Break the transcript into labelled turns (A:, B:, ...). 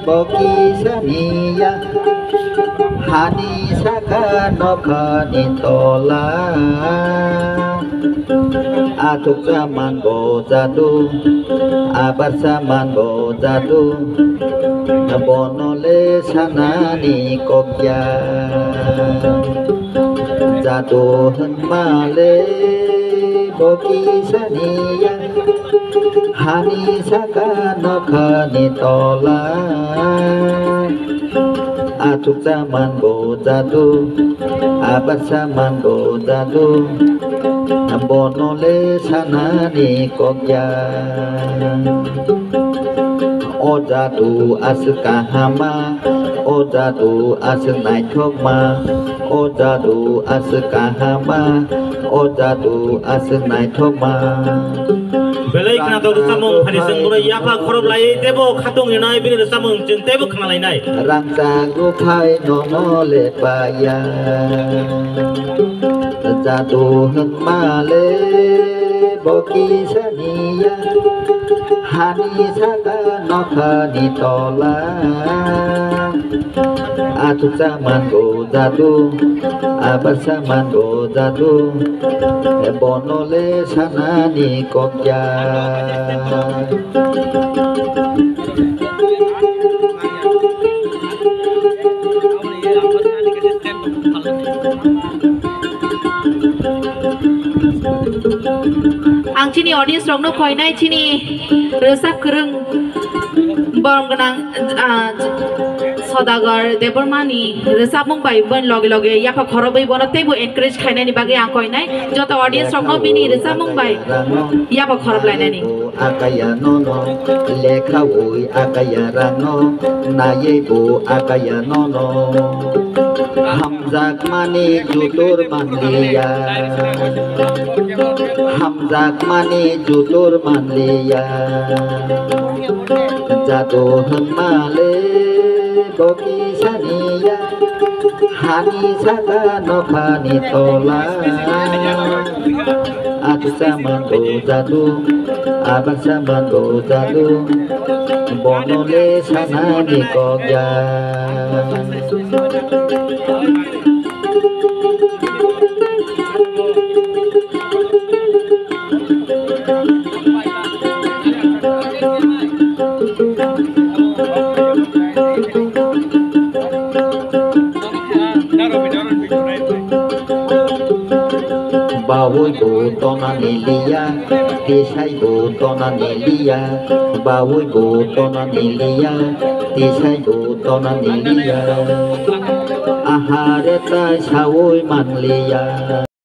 A: Bokisania Hani saka nokani tola Atuk zaman bojadu Abar zaman bojadu Bonole sanani kokya Jatuh male Bokisania Hani saka nokani tola Atuk zaman bojadu Abar zaman bojadu Bonole sanani kokya Ojadu asukahama Ojadu asunai thokma Ojadu asukahama Ojadu asunai thokma
B: Belai kena tahu samung hari senggurai apa korup lai tebo katung inai bini samung jeng tebo kena lai nai.
A: Rangsa gupai nono lepaya Jatuh male bokisania Hani saka nokani tola Atuk zaman bojadu Abar zaman bojadu Bonole sanani kokya
C: Ang sini audience rong no koi nai sini resap kereng borong kenang sodagar debormani resap mung bai bon loge loge ya pa khorobai bono tebo encourage khai nai ni bage ang koi nai jota audience rong no bini resap mung bai ya pa khorob lai nai ni
A: akaya nono lekha oi akaya rano naye bu akaya nono hamzak mani jutur manliya hamzak mani jutur manliya jatuh male bokisania hani saka nokani tola Atuk zaman bojadu Abar zaman bojadu Bonole sanani kokya Bawoi bu tona nilia Tisai bu tona nilia Bawoi bu tona nilia Tisai bu tona nilia Ahareta sawoi manliya